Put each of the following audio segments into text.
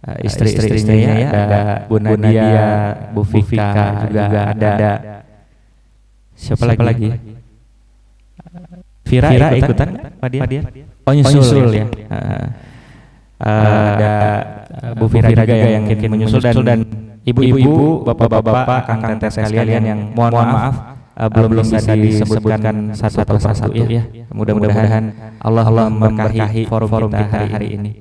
istri-istrinya ya, ada Bu Nadia, Bu Fika juga ada. Siapa lagi? Vira ikutan Pak dia? Oh nyusul ya. Ada Bu Vira juga yang mungkin menyusul dan ibu-ibu, bapak-bapak, kakang teteh sekalian yang mohon maaf belum bisa disebutkan satu persatu ya. Mudah-mudahan Allah memberkahi forum kita hari ini.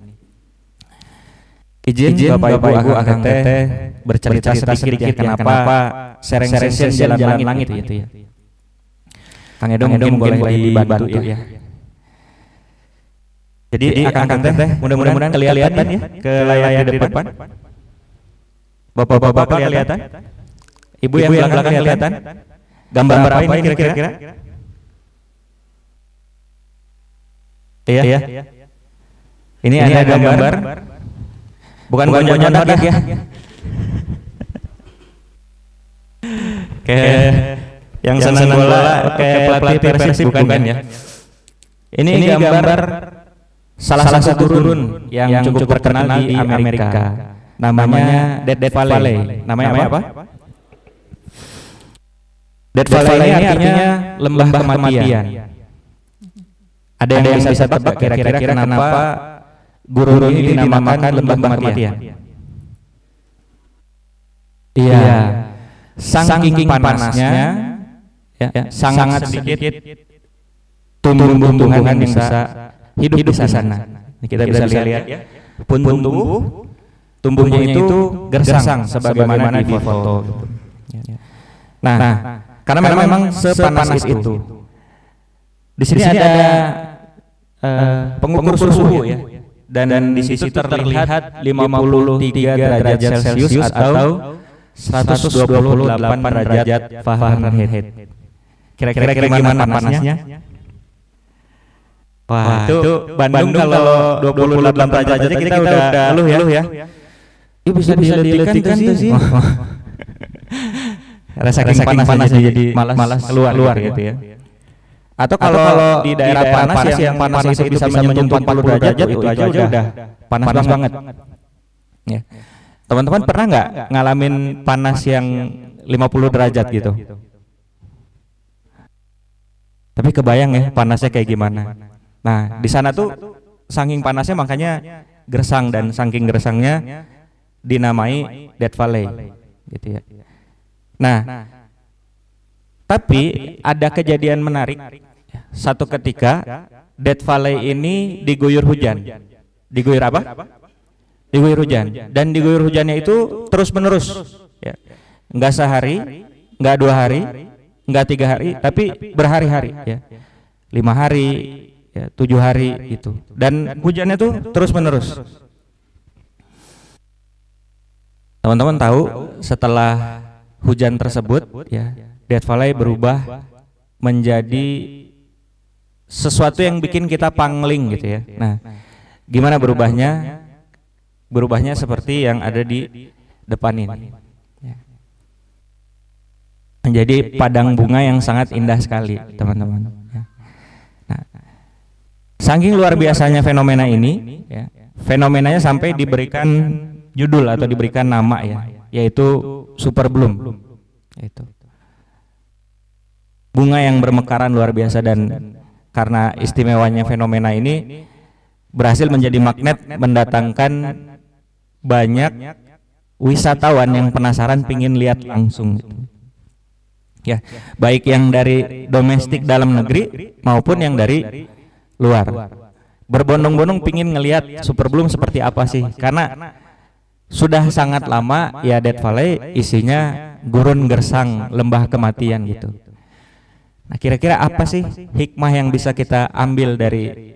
Izin Bapak Ibu akang teteh bercerita sedikit kenapa Sereng Session Jalan Langit itu ya. Kang Edo mungkin boleh dibantu ya. Jadi akang teteh mudah-mudahan kelihatan ya ke layar di depan. Bapak-bapak kelihatan? Ibu yang belakang kelihatan? Gambar apa ini kira-kira? Iya. Ini ada gambar. Bukan bonyonan ya. Kayak yang senang bola kayak pelatih Persib bukan ya. Ini gambar salah satu turun yang cukup terkenal di Amerika. Namanya Death Valley. Namanya apa? Death Valley ini artinya lembah kematian. Ada yang bisa tebak kira-kira kenapa gurun ini dinamakan lembah kematian? Iya, saking panasnya, sangat sedikit tumbuh-tumbuhan yang bisa hidup di sana. Kita bisa lihat ya, pun tumbuhnya itu gersang sebagaimana di foto. Nah, karena memang sepanas itu. Di sini ada pengukur suhu ya. Dan di situ terlihat 53 derajat Celcius atau 128 derajat Fahrenheit. Kira-kira gimana panasnya? Wah, itu Bandung kalau 28 derajat aja kita udah ngeluh ya. Itu bisa diletihkan tuh sih. Rasa panasnya jadi malas keluar gitu ya. Atau kalau di daerah panas yang panas itu bisa menyentuh 40 derajat itu aja udah panas banget. Ya. Teman-teman pernah nggak ngalamin panas yang 50 derajat gitu? Tapi kebayang ya panasnya kayak gimana. Nah, di sana tuh saking panasnya makanya gersang, dan saking gersangnya dinamai Death Valley gitu ya. Nah, tapi ada kejadian menarik. Satu ketika Death Valley ini diguyur hujan. Diguyur apa? Diguyur hujan. Dan diguyur hujannya itu terus menerus ya. Enggak sehari, enggak 2 hari, enggak 3 hari, tapi berhari-hari ya. 5 hari, ya, 7 hari gitu. Dan hujannya tuh terus menerus. Teman-teman tahu setelah hujan tersebut ya, Death Valley berubah menjadi sesuatu yang bikin kita pangling gitu ya. Nah, gimana berubahnya? Berubahnya seperti yang ada di depan ini. Menjadi padang bunga yang sangat indah sekali, teman-teman. Nah, saking luar biasanya fenomena ini, ya, fenomenanya sampai diberikan judul atau diberikan nama ya, yaitu super bloom. Itu bunga yang bermekaran luar biasa, dan karena istimewanya fenomena ini berhasil menjadi magnet mendatangkan banyak wisatawan yang penasaran pingin lihat langsung ya, baik yang dari domestik dalam negeri maupun yang dari luar, berbondong-bondong pingin ngelihat super bloom seperti apa sih, karena sudah sangat lama ya Death Valley isinya gurun gersang lembah kematian gitu. Nah, kira-kira apa sih hikmah yang bisa kita ambil dari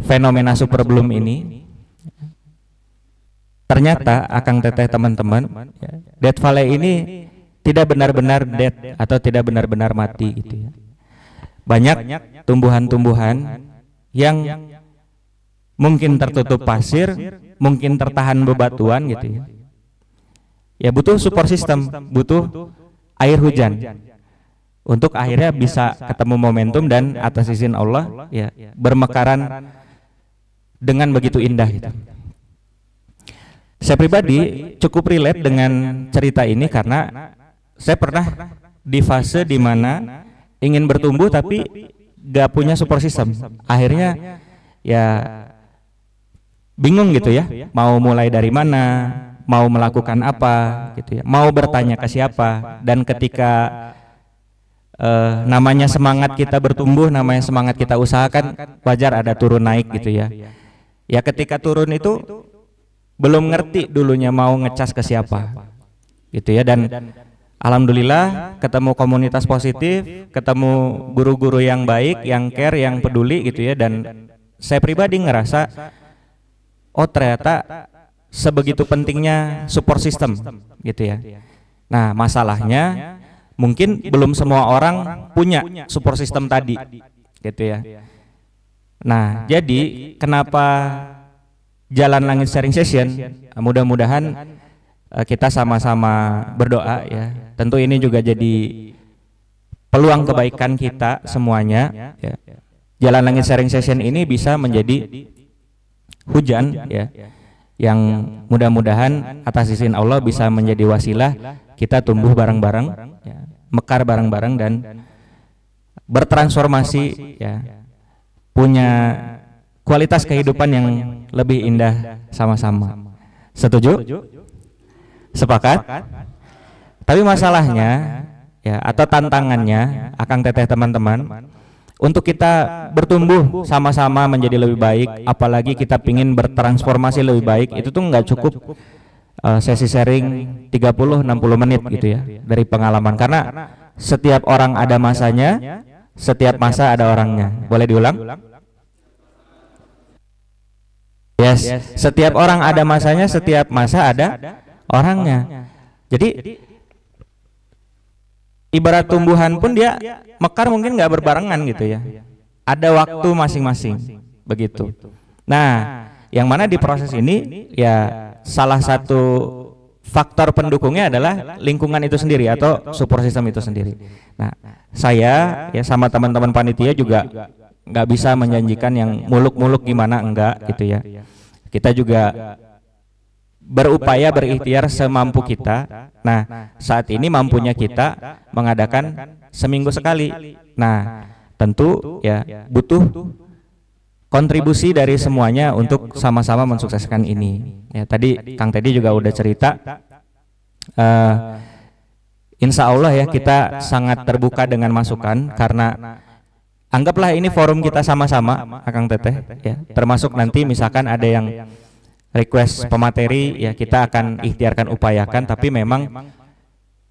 fenomena super bloom ini? Ternyata akang teteh teman-teman, Death Valley ini tidak benar-benar dead atau tidak benar-benar mati gitu ya. Banyak tumbuhan-tumbuhan yang mungkin tertutup pasir, mungkin tertahan bebatuan gitu ya. Ya butuh support system, butuh air hujan untuk akhirnya bisa ketemu momentum dan atas izin Allah ya bermekaran dengan begitu indah gitu. Saya pribadi cukup relate dengan cerita ini karena saya pernah di fase di mana ingin bertumbuh tapi gak punya support system. Akhirnya ya bingung gitu ya, mau mulai dari mana, mau melakukan apa gitu ya, mau bertanya ke siapa. Dan ketika namanya semangat kita bertumbuh, namanya semangat kita usahakan, wajar ada turun naik gitu ya. Ya ketika turun itu belum ngerti dulunya mau ngecas ke siapa gitu ya. Dan alhamdulillah ketemu komunitas positif, ketemu guru-guru yang baik, yang care, yang peduli gitu ya. Dan saya pribadi ngerasa oh ternyata sebegitu pentingnya support system gitu ya. Nah masalahnya mungkin belum semua orang punya support system tadi gitu ya. Nah jadi kenapa Jalan Langit Sharing Session, mudah-mudahan kita sama-sama berdoa ya. Tentu ini juga jadi peluang kebaikan kita semuanya ya. Jalan Langit Sharing Session ini bisa menjadi hujan ya, yang mudah-mudahan atas izin Allah bisa menjadi wasilah kita tumbuh bareng-bareng ya, mekar bareng-bareng dan bertransformasi ya, punya kualitas kehidupan yang lebih indah sama-sama. Setuju? Sepakat? Tapi masalahnya ya, atau tantangannya Akang Teteh teman-teman, untuk kita bertumbuh sama-sama menjadi lebih baik, apalagi kita pingin bertransformasi lebih baik, itu tuh nggak cukup sesi sharing 30-60 menit gitu ya dari pengalaman. Karena setiap orang ada masanya, setiap masa ada orangnya. Boleh diulang? Yes, setiap orang ada masanya, setiap masa ada orangnya. Jadi ibarat tumbuhan pun dia mekar mungkin nggak berbarengan gitu ya. Ada waktu masing-masing begitu. Nah, yang mana di proses ini ya salah satu faktor pendukungnya adalah lingkungan itu sendiri atau support system itu sendiri. Nah, saya ya sama teman-teman panitia juga nggak bisa menjanjikan yang muluk-muluk gimana, enggak gitu ya. Kita juga berupaya berikhtiar semampu kita. Nah, saat ini mampunya kita mengadakan seminggu sekali. Nah, tentu ya butuh kontribusi dari semuanya untuk sama-sama mensukseskan ini. Ya, tadi Kang Teddy juga udah cerita. Insya Allah ya kita sangat terbuka dengan masukan karena anggaplah ini forum kita sama-sama, Akang Teteh ya. Termasuk nanti misalkan ada yang request pemateri ya, kita akan ikhtiarkan upayakan, tapi memang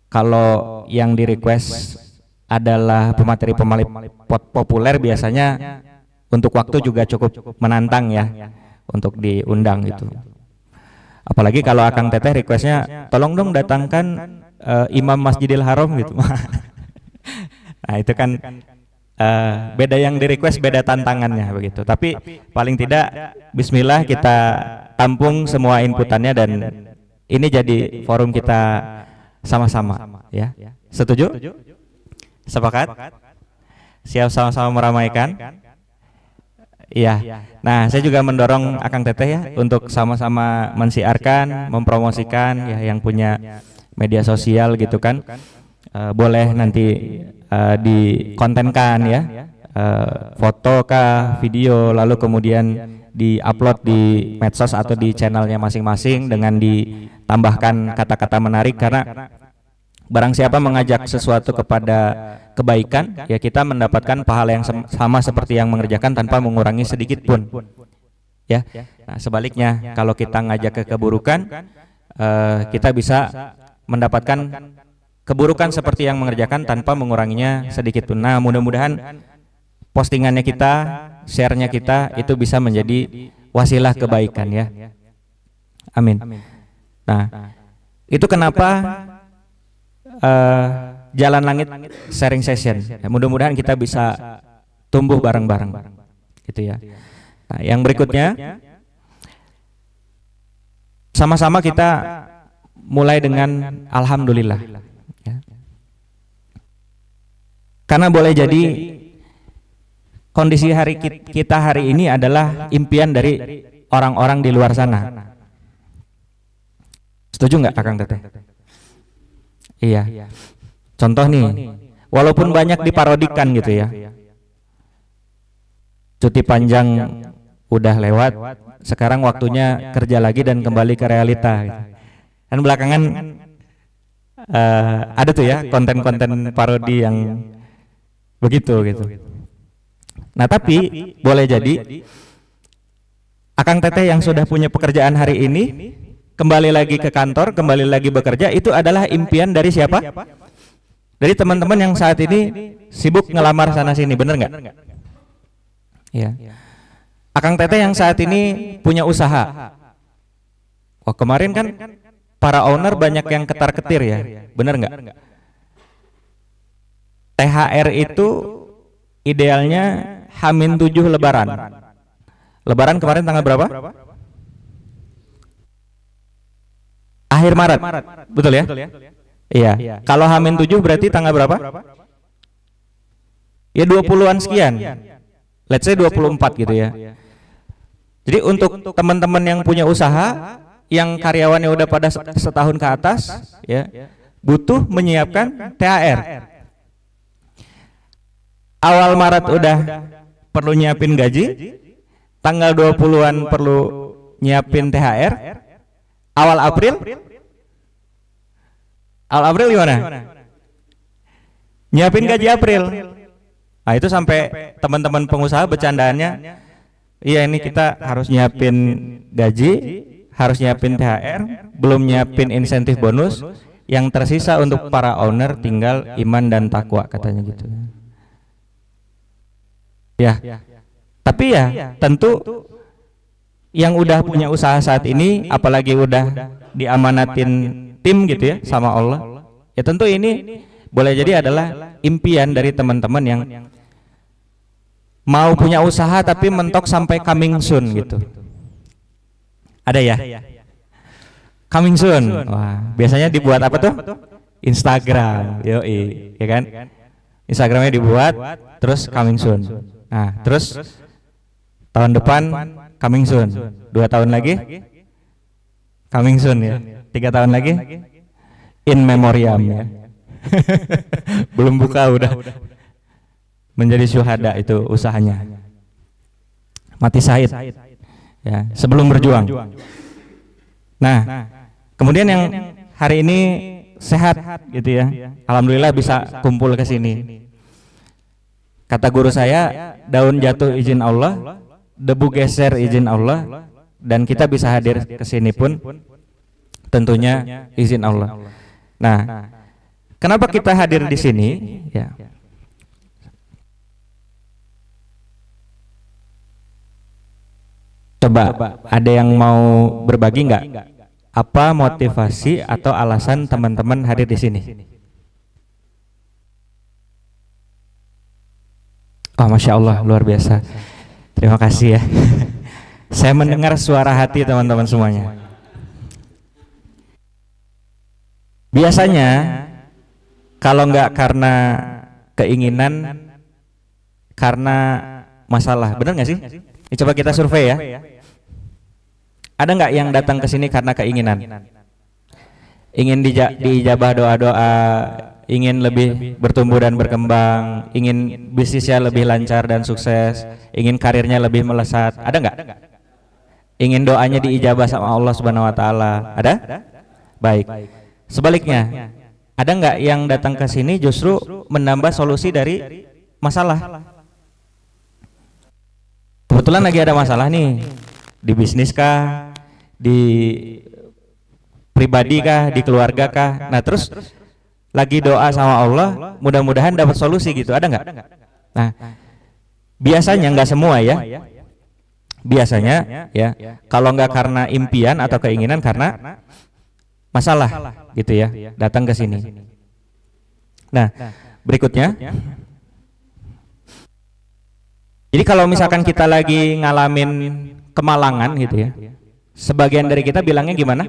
kalau yang di request adalah pemateri-pemateri populer biasanya untuk waktu juga cukup menantang ya untuk diundang gitu. Apalagi kalau Akang Teteh requestnya tolong dong datangkan Imam Masjidil Haram gitu. Nah itu kan beda yang di request, beda tantangannya begitu. Tapi paling tidak bismillah kita tampung semua inputannya dan ini jadi forum kita sama-sama ya. Setuju? Sepakat? Siap sama-sama meramaikan? Iya. Nah, saya juga mendorong Akang Teteh ya untuk sama-sama mensiarkan, mempromosikan ya yang punya media sosial gitu kan. Boleh nanti dikontenkan ya, foto kah, video, lalu kemudian diupload di medsos atau di channelnya masing-masing dengan ditambahkan kata-kata menarik. Karena barang siapa mengajak sesuatu kepada kebaikan ya kita mendapatkan pahala yang sama seperti yang mengerjakan tanpa mengurangi sedikit pun ya. Nah, sebaliknya kalau kita ngajak ke keburukan kita bisa mendapatkan keburukan seperti yang mengerjakan tanpa menguranginya sedikit pun. Nah, mudah-mudahan postingannya kita, share-nya kita itu bisa menjadi wasilah kebaikan ya. Amin. Nah, itu kenapa Jalan Langit Sharing Session. Ya, mudah-mudahan kita bisa tumbuh bareng-bareng gitu ya. Nah, yang berikutnya sama-sama kita mulai dengan alhamdulillah. Karena boleh jadi kondisi kita hari ini adalah impian dari orang-orang di luar sana. Setuju nggak Akang Teteh? Iya. Contoh nih, walaupun banyak diparodikan gitu ya, cuti panjang udah lewat, sekarang waktunya kerja lagi dan kembali ke realita gitu. Dan belakangan ada tuh ya konten-konten parodi yang begitu gitu. Nah tapi boleh jadi Akang Teteh yang sudah punya pekerjaan hari ini kembali lagi ke kantor, kembali lagi bekerja, itu adalah impian dari siapa? Dari teman-teman yang saat ini sibuk ngelamar sana sini, bener nggak? Ya. Akang Teteh yang saat ini punya usaha. Wah kemarin kan para owner banyak yang ketar-ketir ya, bener nggak? THR itu idealnya H-7 Lebaran. Lebaran kemarin tanggal berapa? Akhir Maret, betul ya? Iya. Kalau H-7 berarti tanggal berapa? Ya 20-an sekian. Let's say 24 gitu ya. Jadi untuk teman-teman yang punya usaha, yang karyawannya udah pada setahun ke atas, ya, butuh menyiapkan THR. Awal Maret udah perlu nyiapin gaji, tanggal 20-an perlu nyiapin THR, awal April gimana? Nyiapin gaji April. Nah itu sampai teman-teman pengusaha bercandaannya, iya ini kita harus nyiapin gaji, harus nyiapin THR, belum nyiapin insentif bonus, yang tersisa untuk para owner tinggal iman dan takwa katanya gitu. Ya, tapi ya tentu yang udah punya usaha saat ini, apalagi udah diamanatin tim gitu ya sama Allah, ya tentu ini boleh jadi adalah impian dari teman-teman yang mau punya usaha tapi mentok sampai coming soon gitu. Ada ya? Coming soon. Wah, biasanya dibuat apa tuh? Instagram, yoi, ya kan? Instagramnya dibuat, terus coming soon. Nah, terus tahun depan coming soon. 2 tahun lagi coming soon ya. 3 tahun lagi in memoriam ya. Belum buka udah menjadi syuhada itu usahanya. Mati syahid ya, sebelum berjuang. Nah, kemudian yang hari ini sehat gitu ya. Alhamdulillah bisa kumpul ke sini. Kata guru saya, daun jatuh izin Allah, debu geser izin Allah, dan kita bisa hadir ke sini pun tentunya izin Allah. Nah, kenapa kita hadir di sini? Ya. Coba ada yang mau berbagi nggak? Apa motivasi atau alasan teman-teman hadir di sini? Oh, Masya Allah, luar biasa. Terima kasih ya. Saya mendengar suara hati teman-teman semuanya. Biasanya kalau nggak karena keinginan, karena masalah, benar nggak sih? Ini coba kita survei ya. Ada nggak yang datang ke sini karena keinginan? Ingin diijabah doa-doa, ingin lebih bertumbuh dan berkembang, ingin bisnisnya lebih lancar dan sukses, ingin karirnya lebih melesat. Ada nggak? Ingin doanya diijabah sama Allah Subhanahu Wa Taala. Ada? Baik. Sebaliknya, ada nggak yang datang ke sini justru menambah solusi dari masalah? Kebetulan lagi ada masalah nih, di bisnis kah, di pribadi kah, di keluarga kah. Nah terus lagi doa sama Allah, mudah-mudahan dapat solusi gitu. Ada nggak? Nah biasanya nggak semua ya. Biasanya ya, kalau nggak karena impian atau keinginan, karena masalah gitu ya, datang ke sini. Nah, berikutnya, jadi kalau misalkan kita lagi ngalamin kemalangan gitu ya, sebagian dari kita bilangnya gimana?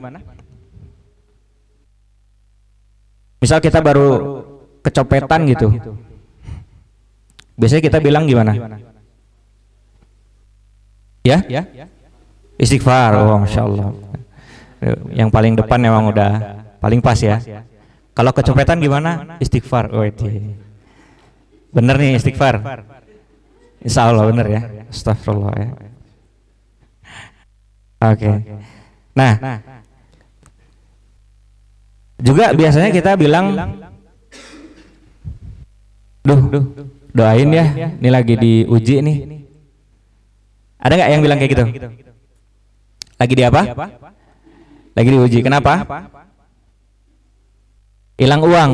Misal kita baru kecopetan gitu, biasanya kita bilang gimana? Ya? Istighfar. Oh, Masya Allah. Yang paling depan memang udah paling pas ya. Kalau kecopetan gimana? Istighfar. Oh, itu. Bener nih istighfar. Insya Allah bener ya. Astagfirullah ya. Oke. Nah, juga biasanya kita bilang, doain ya, ini lagi diuji nih. Ada nggak yang bilang kayak gitu? Lagi di apa? Lagi diuji. Kenapa? Hilang uang,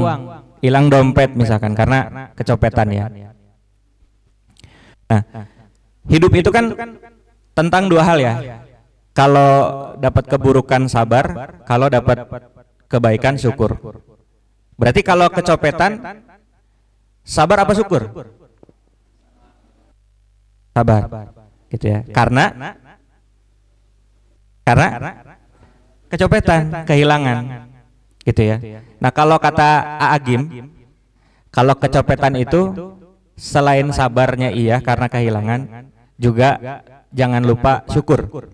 hilang dompet misalkan karena kecopetan ya. Nah, hidup itu kan tentang dua hal ya. Kalau dapat keburukan sabar, kalau dapat kebaikan syukur. Berarti kalau kecopetan sabar apa syukur? Sabar. Gitu ya. Karena kecopetan, kehilangan. Gitu ya. Nah, kalau kata Aagim, kalau kecopetan itu selain sabarnya iya karena kehilangan, juga jangan lupa syukur.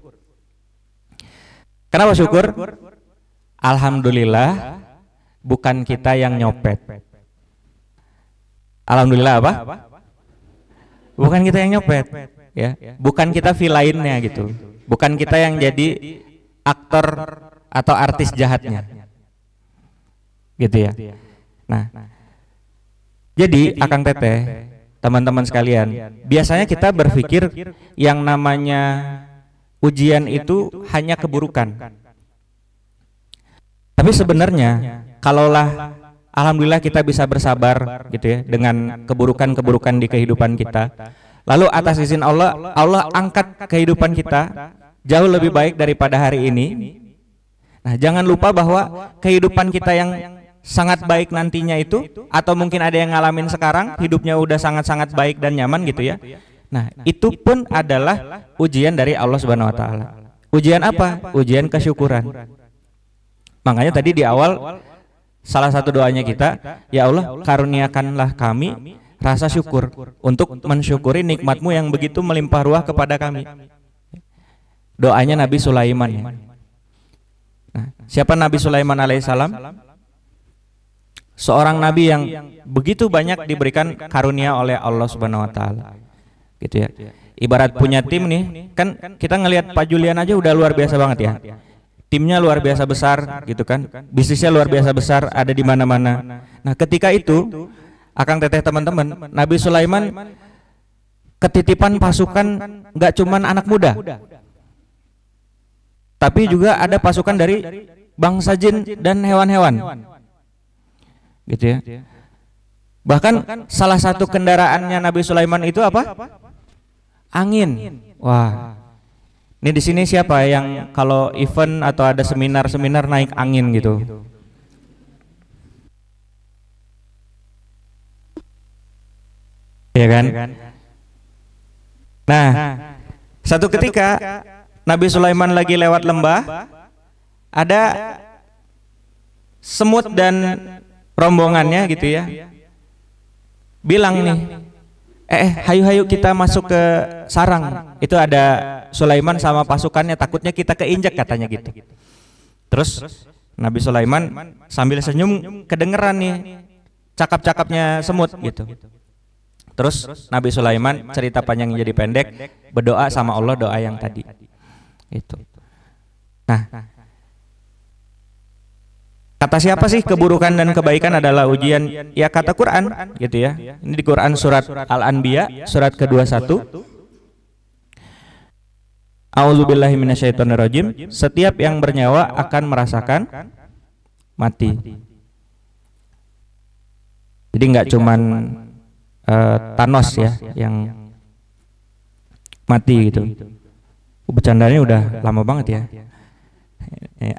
Kenapa syukur? Alhamdulillah bukan kita yang nyopet. Alhamdulillah apa? Bukan kita yang nyopet, ya. Bukan kita villainnya gitu. Bukan kita yang jadi aktor atau artis jahatnya. Gitu ya. Nah, jadi Akang Teteh, teman-teman sekalian, biasanya kita berpikir yang namanya ujian itu hanya keburukan. Tapi sebenarnya kalaulah alhamdulillah kita bisa bersabar gitu ya dengan keburukan-keburukan di kehidupan kita, lalu atas izin Allah, Allah angkat kehidupan kita jauh lebih baik daripada hari ini. Nah, jangan lupa bahwa kehidupan kita yang sangat baik nantinya itu, atau mungkin ada yang ngalamin sekarang hidupnya udah sangat-sangat baik dan nyaman gitu ya. Nah, itu pun adalah ujian dari Allah Subhanahu wa taala. Ujian apa? Ujian kesyukuran. Makanya tadi di awal salah satu doanya kita, ya Allah, karuniakanlah kami rasa syukur untuk mensyukuri nikmat-Mu yang begitu melimpah ruah kepada kami. Doanya Nabi Sulaiman ya. Nah, siapa Nabi Sulaiman alaihissalam? Seorang nabi yang begitu banyak diberikan karunia oleh Allah Subhanahu wa taala. Gitu ya. Ibarat punya tim nih, kan kita ngelihat Pak Julian aja udah luar biasa banget ya. Timnya luar biasa besar gitu kan. Bisnisnya luar biasa besar, ada di mana-mana. Nah, ketika itu Akang Teteh teman-teman, Nabi Sulaiman ketitipan pasukan nggak cuman anak muda. Tapi juga ada pasukan dari bangsa jin dan hewan-hewan. Gitu ya. Bahkan salah satu kendaraannya Nabi Sulaiman itu apa? Angin. Wah. Ini di sini siapa yang kalau event atau ada seminar-seminar naik angin gitu? Iya kan? Nah, satu ketika Nabi Sulaiman lagi lewat lembah, ada semut dan rombongannya gitu ya, bilang nih, hayu kita masuk ke sarang. Itu ada Sulaiman sama pasukannya, takutnya kita keinjak katanya gitu. Terus Nabi Sulaiman sambil senyum kedengeran nih cakap-cakapnya semut gitu. Terus Nabi Sulaiman, cerita panjang jadi pendek, berdoa sama Allah doa yang tadi itu. Nah, kata siapa sih keburukan dan kebaikan adalah ujian? Ya kata Quran gitu ya. Ini di Quran surat Al-Anbiya surat ke-21. A'udzubillahi minasyaitonirrajim. Setiap yang bernyawa akan merasakan mati. Jadi nggak cuman Thanos ya yang mati gitu. Bercandanya udah lama banget ya.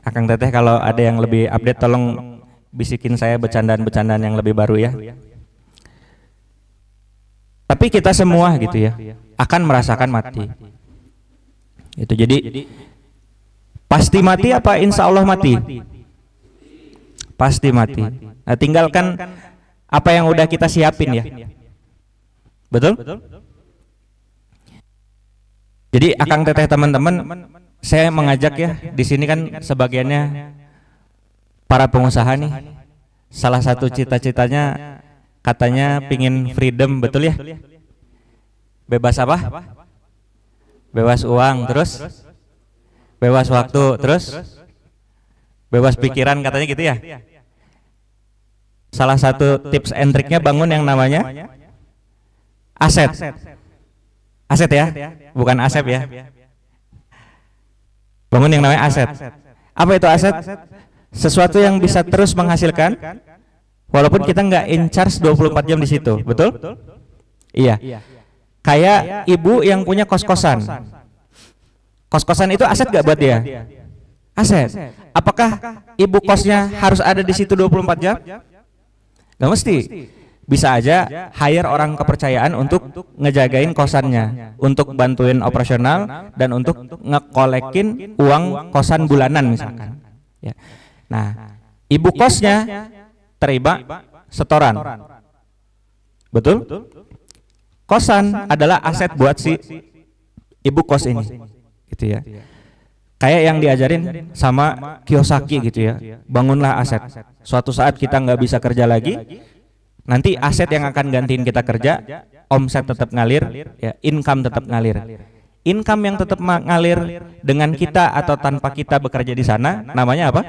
Akang Teteh kalau ada yang lebih update tolong bisikin saya bercandaan-bercandaan yang lebih baru ya. Tapi kita semua gitu ya akan merasakan mati. Itu jadi pasti mati apa insya Allah mati? Pasti mati. Nah, tinggalkan apa yang udah kita siapin ya. Betul? Jadi Akang Teteh teman-teman saya mengajak ya, di sini kan sebagiannya para pengusaha nih. Salah satu cita-citanya katanya pingin freedom, betul ya? Bebas apa? Bebas uang, terus bebas waktu, terus bebas pikiran, katanya gitu ya. Salah satu tips and triknya bangun yang namanya aset. Aset ya, bukan asep ya. Bangun yang namanya aset. Apa itu aset? Sesuatu yang bisa terus menghasilkan walaupun kita nggak in charge 24 jam di situ, betul? Iya. Kayak ibu yang punya kos-kosan. Kos-kosan itu aset nggak buat dia? Aset. Apakah ibu kosnya harus ada di situ 24 jam? Nggak mesti. Bisa aja hire orang kepercayaan untuk ngejagain kosannya, untuk bantuin operasional dan untuk ngekolekin uang kosan bulanan misalkan. Ya. Nah, ibu kosnya terima setoran, betul? Kosan adalah aset buat si ibu kos ini, gitu ya. Kayak yang diajarin sama Kiyosaki gitu ya, bangunlah aset. Suatu saat kita nggak bisa kerja lagi, nanti aset yang akan gantiin kita kerja, omset tetap ngalir, ya, income tetap ngalir. Income yang tetap ngalir dengan kita atau tanpa kita bekerja di sana, namanya apa?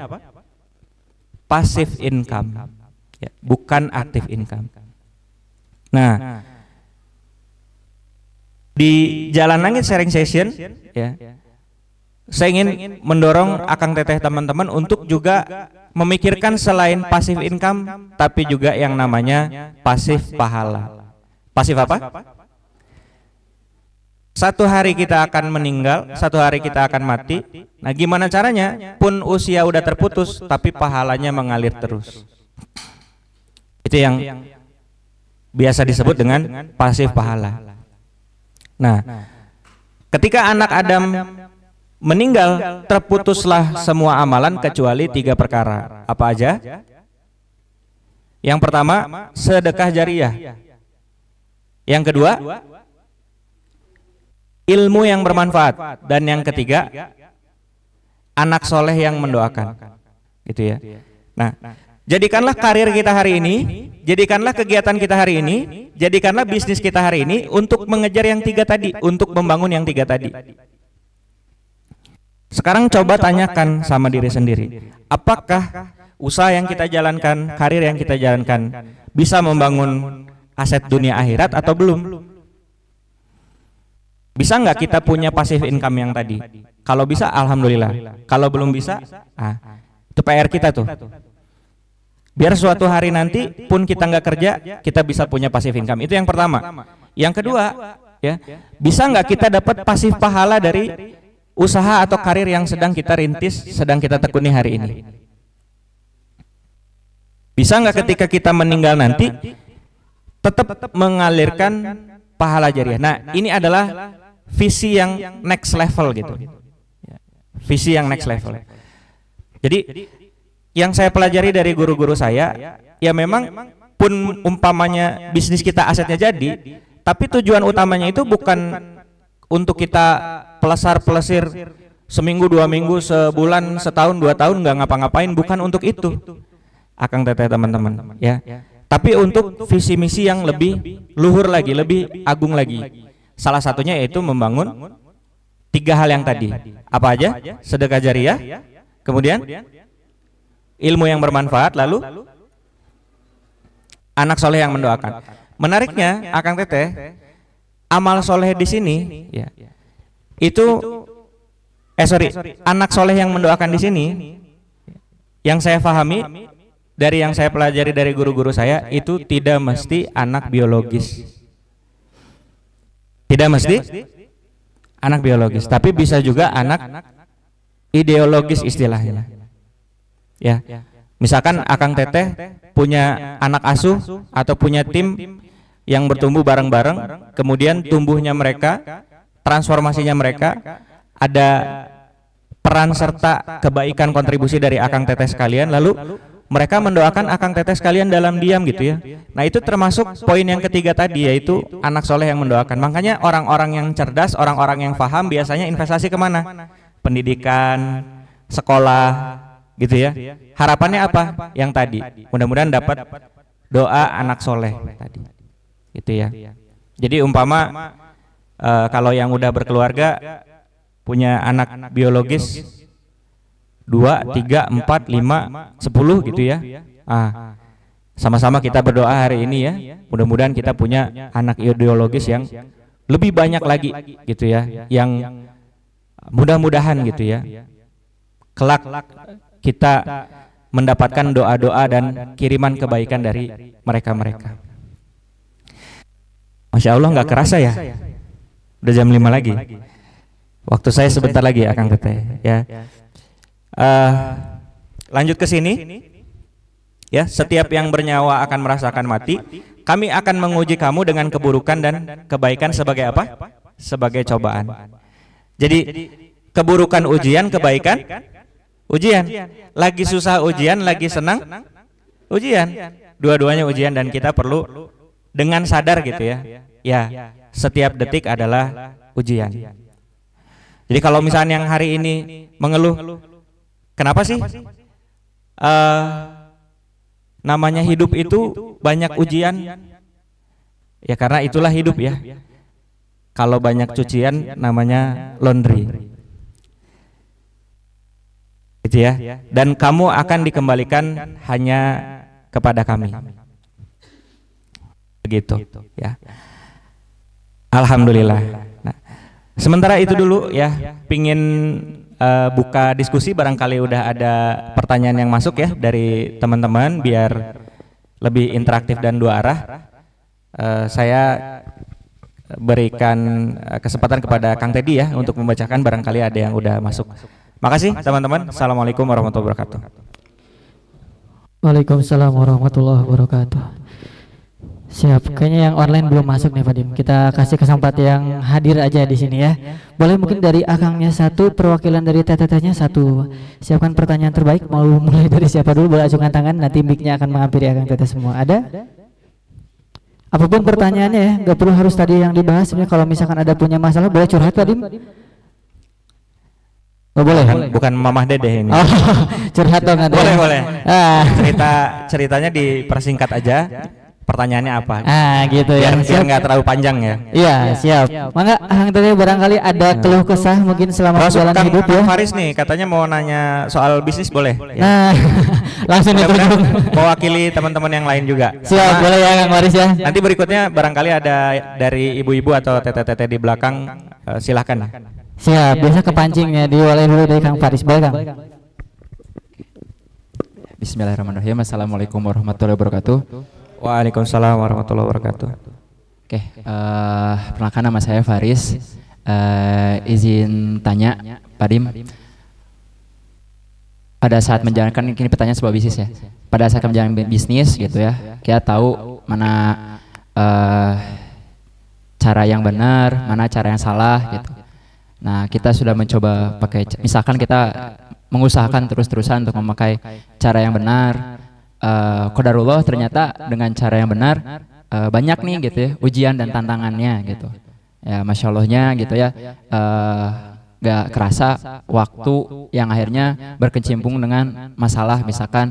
Passive income, ya, bukan active income. Nah, di Jalan Langit Sharing Session, ya, saya ingin mendorong Akang Teteh teman-teman untuk juga memikirkan selain passive income, tapi juga yang namanya pasif pahala. Pasif apa? Satu hari kita akan meninggal, satu hari kita akan mati. Nah, gimana caranya? Pun usia udah terputus, tapi pahalanya mengalir terus. Itu yang biasa disebut dengan pasif pahala. Nah, ketika anak Adam meninggal, terputuslah semua amalan kecuali 3 perkara. Apa aja? Yang pertama, sedekah jariyah. Yang kedua, ilmu yang bermanfaat. Dan yang ketiga, anak soleh yang mendoakan. Gitu ya. Nah, jadikanlah karir kita hari ini, jadikanlah kegiatan kita hari ini, jadikanlah bisnis kita hari ini untuk mengejar yang 3 tadi, untuk membangun yang 3 tadi. Sekarang coba tanyakan sama diri sendiri, apakah usaha yang kita jalankan, karir yang kita jalankan bisa membangun aset dunia akhirat atau belum? Bisa nggak kita punya passive income yang tadi? Kalau bisa, alhamdulillah. Kalau belum bisa, itu PR kita tuh. Biar suatu hari nanti pun kita nggak kerja, kita bisa punya passive income. Itu yang pertama. Yang kedua, ya, bisa nggak kita dapat pasif pahala dari usaha atau karir yang sedang kita rintis, sedang kita tekuni hari ini? Bisa nggak ketika kita meninggal nanti tetap mengalirkan pahala jariah? Nah, ini adalah visi yang next level gitu. Visi yang next level. Jadi yang saya pelajari dari guru-guru saya, ya memang pun umpamanya bisnis kita asetnya jadi, tapi tujuan utamanya itu bukan untuk kita pelesar-pelesir seminggu, 2 minggu, sebulan, setahun, 2 tahun nggak ngapa-ngapain, bukan untuk itu, Akang Teteh teman-teman, ya. Tapi untuk visi misi yang lebih luhur lagi, lebih agung lagi. Salah satunya yaitu membangun 3 hal yang tadi. Apa aja? Sedekah jariyah, kemudian ilmu yang bermanfaat, lalu anak soleh yang mendoakan. Menariknya, Akang Teteh, amal soleh di sini, ya, itu anak soleh yang mendoakan di sini, yang saya pahami dari yang saya pelajari dari guru-guru saya, itu tidak mesti anak biologis, tidak mesti anak biologis, tapi bisa juga anak ideologis istilahnya. Ya, misalkan Akang Teteh punya anak asuh atau punya tim yang bertumbuh bareng-bareng, kemudian tumbuhnya mereka, transformasinya mereka, ada peran serta kebaikan kontribusi dari Akang Teteh sekalian, lalu mereka mendoakan Akang Teteh sekalian dalam diam gitu ya. Nah, itu termasuk poin yang ketiga tadi, yaitu anak soleh yang mendoakan. Makanya orang-orang yang cerdas, orang-orang yang paham biasanya investasi kemana? pendidikan, sekolah, gitu ya. Harapannya apa? Yang tadi, mudah-mudahan dapat doa anak soleh tadi, gitu ya. Jadi umpama kalau yang udah berkeluarga punya anak biologis 2, 3, 4, 5, 10 gitu ya. Sama-sama kita berdoa hari ini ya. Mudah-mudahan kita punya anak ideologis yang lebih banyak lagi gitu ya. Yang mudah-mudahan gitu ya. Kelak kita mendapatkan doa-doa dan kiriman kebaikan dari mereka-mereka. Masya Allah nggak kerasa ya. Udah jam 5 lagi. Waktu saya sebentar lagi ya Kang Teteh ya. Lanjut ke sini. Ya, setiap yang bernyawa akan merasakan mati. Kami akan menguji kamu dengan keburukan dan kebaikan sebagai apa? Sebagai cobaan. Jadi keburukan ujian, kebaikan ujian. Lagi susah ujian, lagi senang ujian. Dua-duanya ujian dan kita perlu dengan sadar gitu ya. Ya, setiap detik adalah ujian. Jadi kalau misalnya yang hari ini mengeluh, kenapa sih? Namanya hidup itu banyak ujian. Ya karena itulah hidup ya. Kalau banyak cucian namanya laundry. Gitu ya. Dan kamu akan dikembalikan hanya kepada kami. Begitu ya. Alhamdulillah. Nah, sementara itu dulu ya, pingin buka diskusi, barangkali udah ada pertanyaan yang masuk ya dari teman-teman biar lebih interaktif dan dua arah. Saya berikan kesempatan kepada Kang Teddy ya untuk membacakan, barangkali ada yang udah masuk. Makasih teman-teman. Assalamualaikum warahmatullahi wabarakatuh. Waalaikumsalam warahmatullahi wabarakatuh. Siap, kayaknya yang online belum masuk nih Fadim. Kita kasih kesempatan yang hadir aja di sini ya. Boleh mungkin dari akangnya satu, perwakilan dari teteh-tetehnya satu. Siapkan pertanyaan terbaik. Mau mulai dari siapa dulu? Boleh acungkan tangan. Nanti mic-nya akan menghampiri akang teteh semua. Ada? Apapun pertanyaannya ya, nggak perlu harus tadi yang dibahas. Sebenarnya kalau misalkan ada punya masalah, boleh curhat Fadim. Oh, boleh. Bukan Mamah Dedeh ini. Oh, curhat dong. Boleh. Ceritanya dipersingkat aja. Pertanyaannya apa? Gitu ya. Biar nggak terlalu panjang ya. Iya, siap. Mangga Kang Teteh barangkali ada keluh kesah mungkin selama jalan hidup ya. Faris nih katanya mau nanya soal bisnis, boleh? Nah, langsung ditunjuk. Mewakili teman-teman yang lain juga. Siap, boleh ya Kang Faris ya. Nanti berikutnya barangkali ada dari ibu-ibu atau teteh-teteh di belakang, silahkan. Siap, biasa kepancingnya diwalain dulu dari Kang Faris. Boleh Kang? Bismillahirrahmanirrahim. Assalamualaikum warahmatullahi wabarakatuh. Waalaikumsalam warahmatullahi wabarakatuh. Oke, perkenalkan nama saya Faris. Izin tanya, Pak Dim. Pada saat menjalankan, ini pertanyaan sebuah bisnis ya. Pada saat menjalankan bisnis gitu ya, kita tahu mana cara yang benar, mana cara yang salah gitu. Nah, kita sudah mencoba pakai, misalkan kita mengusahakan terus-terusan untuk memakai cara yang benar. Qadarullah ternyata dengan cara yang benar banyak nih gitu ya ujian dan tantangannya gitu ya, masya Allahnya gitu ya, gak kerasa waktu yang akhirnya berkecimpung dengan masalah, misalkan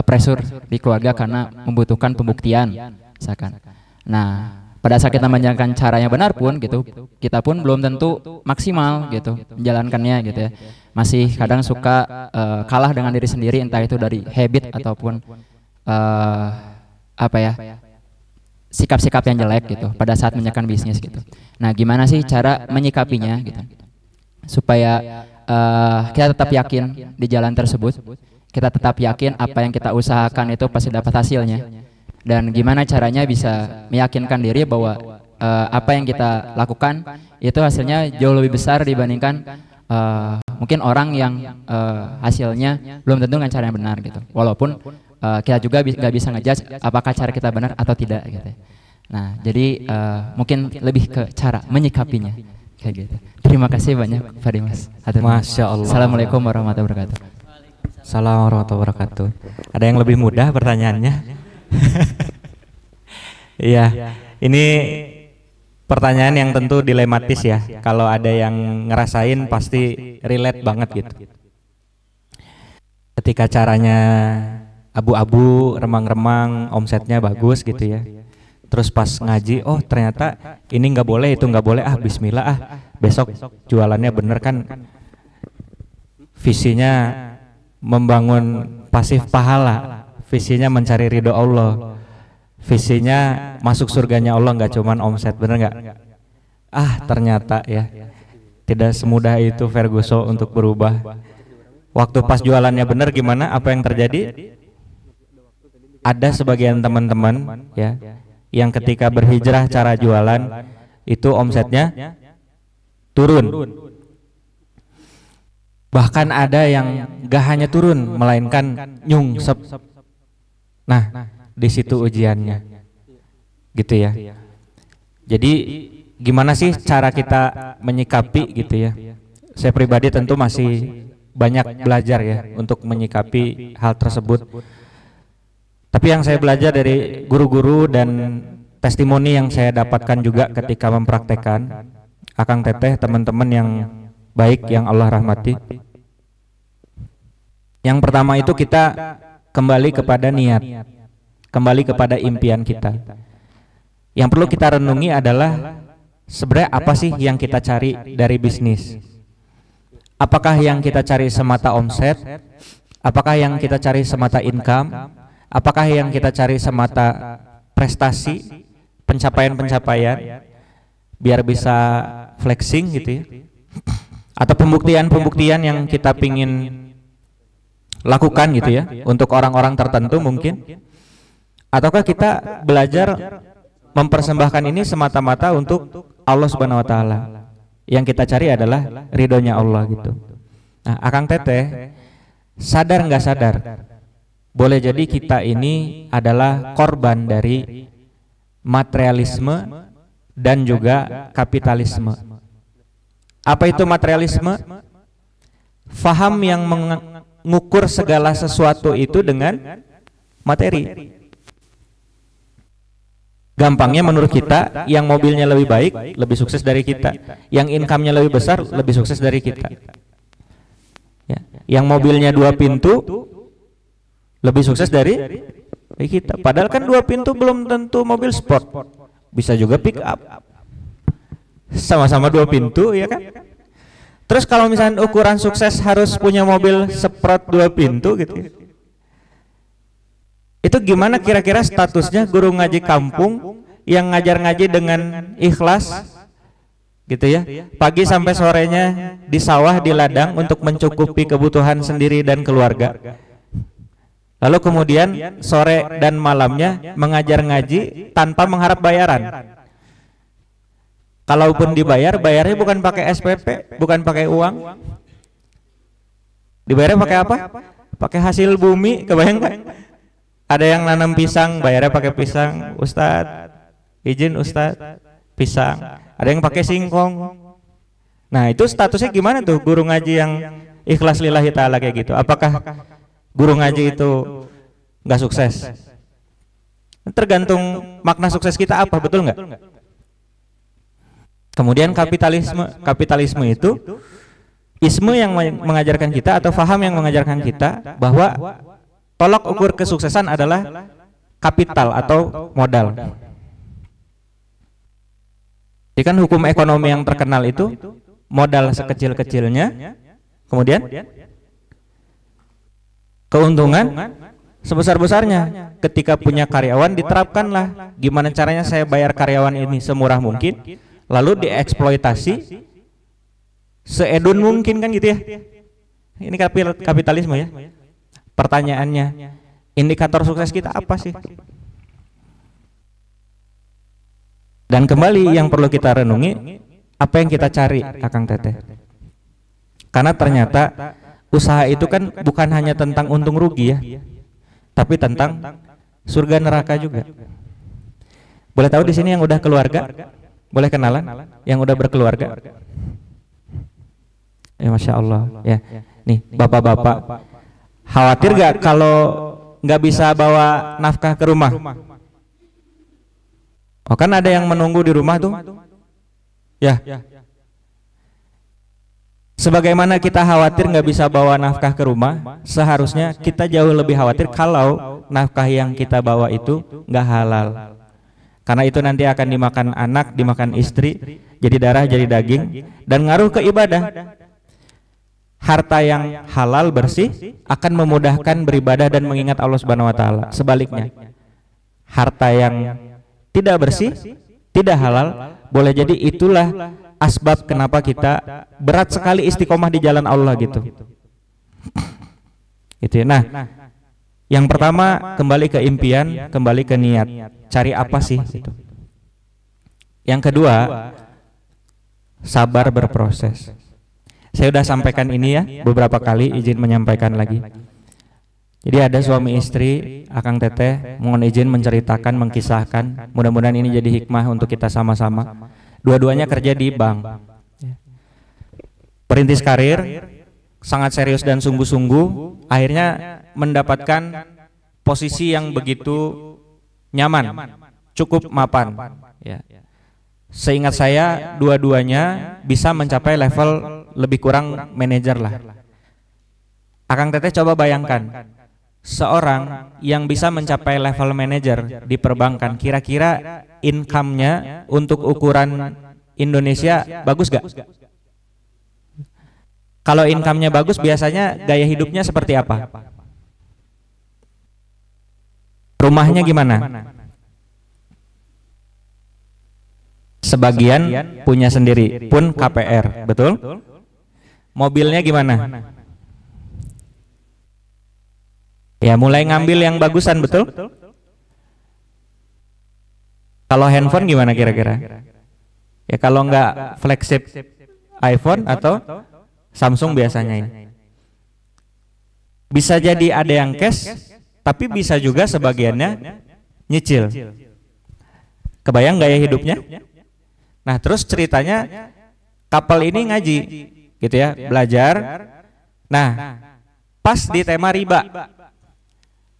pressure di keluarga karena membutuhkan pembuktian misalkan. Nah, pada saat kita menjalankan cara yang benar pun gitu, kita pun belum tentu maksimal gitu menjalankannya gitu ya. Masih kadang suka kalah dengan diri sendiri, entah itu dari habit ataupun sikap-sikap yang jelek gitu pada saat menjalankan bisnis gitu. Nah, gimana sih cara menyikapinya gitu supaya kita tetap yakin di jalan tersebut, kita tetap yakin apa yang kita usahakan itu pasti dapat hasilnya, dan gimana caranya bisa meyakinkan diri bahwa apa yang kita lakukan itu hasilnya jauh lebih besar dibandingkan mungkin orang yang hasilnya belum tentu dengan cara yang benar gitu. Walaupun kita juga nggak bisa ngejudge apakah cara kita benar atau tidak gitu. Nah, jadi mungkin lebih ke cara menyikapinya kayak gitu. Terima kasih banyak Pak Dimas. Masya Allah. Assalamualaikum warahmatullahi wabarakatuh. Assalamualaikum warahmatullahi wabarakatuh. Ada yang lebih mudah pertanyaannya? Iya, ini Pertanyaan yang tentu dilematis ya. Kalau ada yang ngerasain pasti relate banget gitu. Ketika caranya abu-abu, remang-remang, omsetnya bagus gitu ya. Terus pas ngaji, oh ternyata ini nggak boleh, itu nggak boleh, bismillah besok jualannya bener kan. Visinya membangun pasif pahala, visinya mencari ridho Allah, visinya masuk surganya Allah, nggak cuman omset, bener nggak? Ternyata ya tidak semudah itu Ferguson untuk berubah. Waktu pas jualannya bener gimana? Apa yang terjadi? Ada sebagian teman-teman ya yang ketika berhijrah cara jualan itu omsetnya turun. Bahkan ada yang gak hanya turun melainkan nyungsep. Nah, di situ ujiannya. Gitu ya. Jadi gimana sih cara kita menyikapi gitu ya? Saya pribadi tentu masih banyak belajar ya untuk menyikapi hal tersebut. Tapi yang saya belajar dari guru-guru dan testimoni yang saya dapatkan juga ketika mempraktekkan, Akang Teteh, teman-teman yang baik yang Allah rahmati. Yang pertama itu kita kembali kepada niat, kembali kepada impian kita. Yang perlu kita renungi adalah sebenarnya apa sih yang kita cari dari bisnis? Apakah yang kita cari semata omset? Apakah yang kita cari semata income? Apakah yang kita cari semata prestasi, pencapaian-pencapaian biar bisa flexing gitu ya? Atau pembuktian-pembuktian yang kita pingin lakukan gitu ya untuk orang-orang tertentu mungkin? Ataukah kita belajar mempersembahkan ini semata-mata untuk Allah Subhanahu wa taala? Yang kita cari adalah ridhonya Allah gitu. Nah, Akang Teteh sadar nggak sadar, boleh jadi kita ini adalah korban dari materialisme dan juga kapitalisme. Apa itu materialisme? Faham yang mengukur segala sesuatu itu dengan materi. Gampangnya menurut kita, yang mobilnya lebih baik lebih sukses dari kita, yang income-nya lebih besar lebih sukses dari kita ya. Yang mobilnya 2 pintu lebih sukses dari kita. Padahal kan 2 pintu belum tentu mobil sport, bisa juga pick up, sama-sama 2 pintu ya kan. Terus kalau misalnya ukuran sukses harus punya mobil Sprott 2 pintu gitu ya. Itu gimana kira-kira statusnya guru ngaji kampung yang ngajar ngaji dengan ikhlas gitu ya, pagi sampai sorenya di sawah di ladang untuk mencukupi kebutuhan sendiri dan keluarga, lalu kemudian sore dan malamnya mengajar ngaji tanpa mengharap bayaran. Kalaupun dibayar, bayarnya bukan pakai SPP, bukan pakai uang, dibayarnya pakai apa? Pakai hasil bumi. Kebayang kan? Ada yang nanam pisang, bayarnya pakai pisang. Ustadz, izin Ustadz, pisang. Ada yang pakai singkong. Nah itu statusnya gimana tuh guru ngaji yang ikhlas lillahi ta'ala kayak gitu? Apakah guru ngaji itu nggak sukses? Tergantung makna sukses kita apa, betul nggak? Kemudian kapitalisme itu isme yang mengajarkan kita atau faham yang mengajarkan kita bahwa tolak ukur kesuksesan adalah kapital atau modal. Jadi kan hukum ekonomi yang terkenal itu modal sekecil-kecilnya, kemudian keuntungan sebesar-besarnya. Ketika punya karyawan diterapkanlah gimana caranya saya bayar karyawan ini semurah mungkin, lalu dieksploitasi seedun mungkin kan gitu ya. Ini kapitalisme ya. Pertanyaannya, indikator sukses kita apa sih? Dan kembali yang perlu kita renungi, apa yang kita cari, Akang Teteh? Karena ternyata usaha itu kan bukan hanya tentang untung rugi ya, tapi tentang surga neraka juga. Boleh tahu di sini yang udah keluarga? Boleh kenalan? Yang udah berkeluarga? Ya Masya Allah ya. Nih bapak-bapak, khawatir gak kalau nggak bisa bawa nafkah ke rumah? Oh kan ada yang menunggu di rumah tuh, Ya. Sebagaimana kita khawatir nggak bisa bawa nafkah ke rumah, seharusnya kita jauh lebih khawatir kalau nafkah yang kita bawa itu nggak halal. Karena itu nanti akan dimakan anak, dimakan istri, jadi darah, jadi daging, dan ngaruh ke ibadah. Harta yang halal bersih akan memudahkan beribadah dan mengingat Allah Subhanahu wa taala. Sebaliknya, harta yang tidak bersih, tidak halal, boleh jadi itulah asbab kenapa kita berat sekali istiqomah di jalan Allah gitu. Gitu ya. Nah, yang pertama kembali ke impian, kembali ke niat. Cari apa sih gitu. Yang kedua, sabar berproses. Saya sudah sampaikan ini ya beberapa kali, izin menyampaikan lagi. Jadi ada suami istri, Akang Teteh mohon izin menceritakan, mengkisahkan. Mudah-mudahan ini jadi hikmah untuk kita sama-sama. Dua-duanya kerja di bank. Perintis karir, sangat serius dan sungguh-sungguh, akhirnya mendapatkan posisi yang begitu nyaman, cukup mapan. Ya. Seingat saya, dua-duanya bisa mencapai level lebih kurang manajer lah. Akang Teteh coba bayangkan, seorang yang bisa mencapai level manajer di perbankan, kira-kira income-nya untuk ukuran Indonesia bagus gak? Kalau income-nya bagus, biasanya gaya hidupnya seperti apa? Rumahnya gimana? Sebagian punya sendiri, pun KPR, betul? Mobilnya gimana? Ya mulai ngambil yang bagusan, betul? Kalau handphone gimana kira-kira? Ya kalau nggak flagship iPhone atau Samsung biasanya ini. Bisa jadi ada yang cash, tapi bisa juga sebagiannya nyicil. Kebayang gaya hidupnya? Nah terus ceritanya kapal ini ngaji, gitu ya, belajar. Nah pas di tema riba.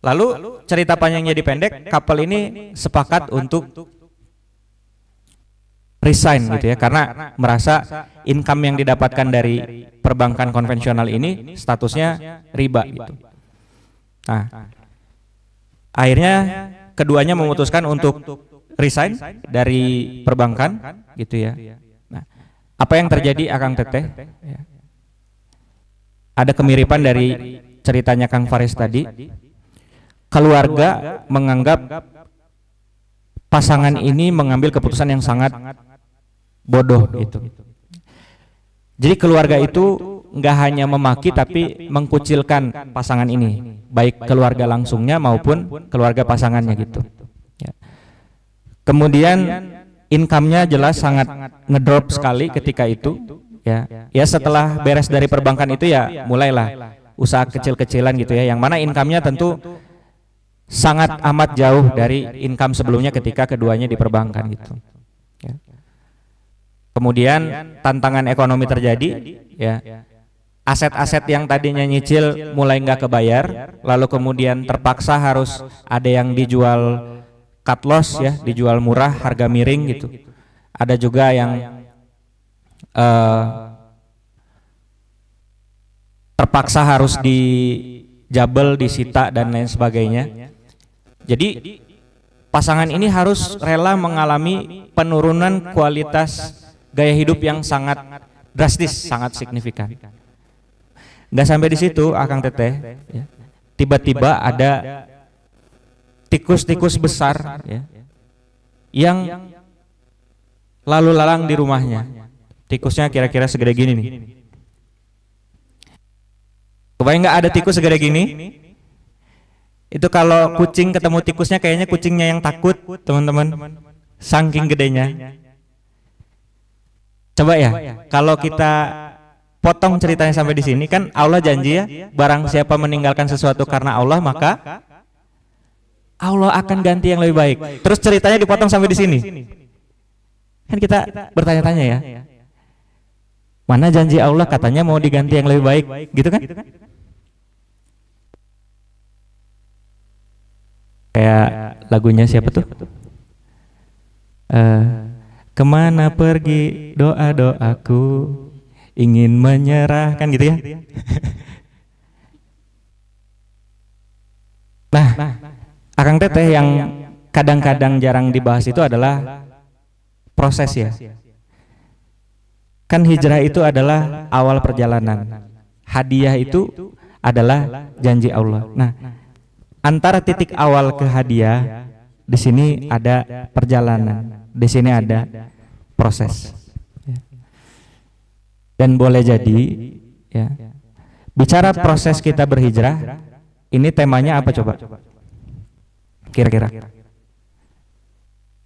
Lalu cerita panjangnya dipendek, kapal ini sepakat untuk resign gitu ya, karena merasa income yang didapatkan dari perbankan konvensional ini statusnya riba gitu. Nah, akhirnya keduanya memutuskan untuk resign dari perbankan gitu ya. Nah, apa yang terjadi Akang Teteh? Ada kemiripan dari ceritanya Kang Faris tadi. Keluarga menganggap pasangan ini mengambil keputusan yang sangat bodoh gitu. Jadi keluarga itu nggak hanya memaki tapi mengkucilkan pasangan ini, baik keluarga langsungnya maupun keluarga pasangannya gitu. Ya. Kemudian income-nya jelas sangat ngedrop sekali ketika itu. Ya setelah beres dari perbankan itu ya mulailah usaha kecil-kecilan gitu ya, yang mana income-nya tentu sangat amat jauh dari income sebelumnya ketika keduanya di perbankan gitu. Ya. Kemudian tantangan ekonomi terjadi, ya. Aset-aset yang tadinya nyicil mulai nggak kebayar, lalu kemudian terpaksa harus ada yang dijual cut loss ya, dijual murah, harga miring gitu. Ada juga yang terpaksa harus dijabel, disita dan lain sebagainya. Jadi pasangan ini harus rela mengalami penurunan kualitas gaya hidup yang sangat drastis, sangat signifikan. Nggak sampai di situ, Akang Teteh. Tiba-tiba ada tikus-tikus besar ya, yang lalu lalang di rumahnya. Tikusnya kira-kira segede gini nih. Kebayang nggak ada tikus segede gini? Itu kalau kucing ketemu tikusnya kayaknya kucingnya yang takut, teman-teman. Saking gedenya. Coba ya, kalau kita potong ceritanya sampai di sini, kan Allah janji ya, barang siapa meninggalkan sesuatu karena Allah, maka Allah akan ganti yang lebih baik. Terus ceritanya dipotong sampai di sini. Kan kita bertanya-tanya ya. Mana janji Allah katanya mau diganti yang lebih baik, gitu kan? Kayak lagunya siapa tuh? kemana pergi doa-doaku, ingin menyerah, kan gitu ya. Nah, Akang Teteh yang kadang-kadang jarang dibahas itu adalah proses ya. Kan hijrah itu adalah awal perjalanan. Hadiah itu adalah janji Allah. Nah, antara titik awal ke hadiah, di sini ada perjalanan, di sini ada proses. Dan boleh jadi ya, bicara proses kita berhijrah, ini temanya apa coba? Kira-kira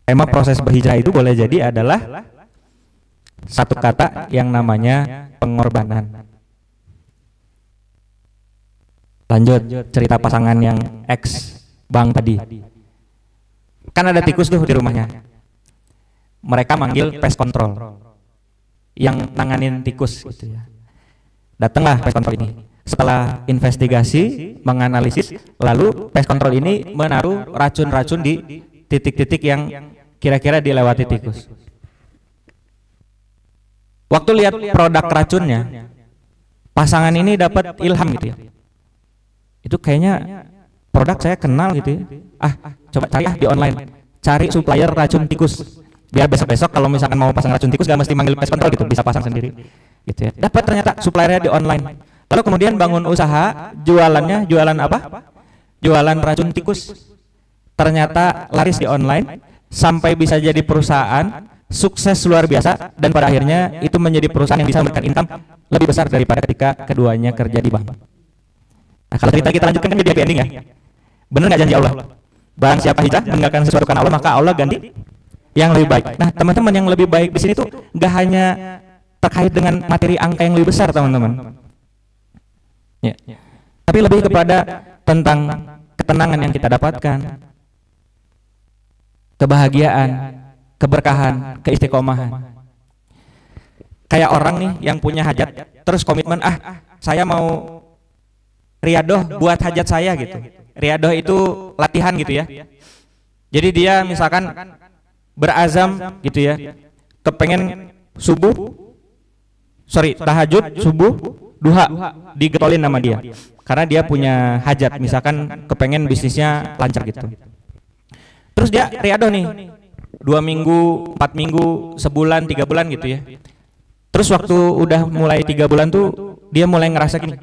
tema proses berhijrah itu boleh jadi adalah satu kata yang namanya pengorbanan. Lanjut cerita pasangan yang ex Bang tadi. Kan ada tikus tuh di rumahnya. Mereka manggil pest control yang nanganin tikus gitu ya. Datanglah pest control ini. Setelah investigasi, menganalisis, lalu pest control ini menaruh racun-racun di titik-titik yang kira-kira dilewati tikus. Waktu lihat produk racunnya, pasangan ini dapat ilham gitu ya. Itu kayaknya produk saya kenal gitu ya. Coba cari di online, cari supplier racun tikus. Biar besok-besok kalau misalkan mau pasang racun tikus gak mesti manggil pest control gitu, bisa pasang sendiri. Gitu ya. Dapat ternyata suppliernya di online. Lalu kemudian bangun usaha, jualannya jualan apa? Jualan racun tikus. Ternyata laris di online, sampai bisa jadi perusahaan, sukses luar biasa, dan pada akhirnya itu menjadi perusahaan yang bisa memberikan income lebih besar daripada ketika keduanya kerja di bank. Nah, kalau cerita kita lanjutkan kan jadi happy ending ya. Bener nggak janji Allah? Barang siapa hijrah meninggalkan sesuatu karena Allah, maka Allah ganti yang lebih baik. Nah, teman-teman, yang lebih baik di sini tuh nggak hanya terkait dengan materi angka yang lebih besar, teman-teman. Ya. Tapi lebih kepada tentang ketenangan yang kita dapatkan, kebahagiaan, keberkahan, keistiqomahan. Kayak orang nih yang punya hajat, terus komitmen, saya mau riadoh buat hajat saya gitu. Riadoh itu latihan gitu ya. Jadi dia misalkan berazam gitu ya, kepengen tahajud subuh duha digetolin nama dia, karena dia punya hajat, misalkan kepengen bisnisnya lancar gitu. Terus dia riadoh nih 2 minggu, 4 minggu, sebulan, 3 bulan gitu ya. Terus waktu udah mulai 3 bulan tuh dia mulai ngerasa gini,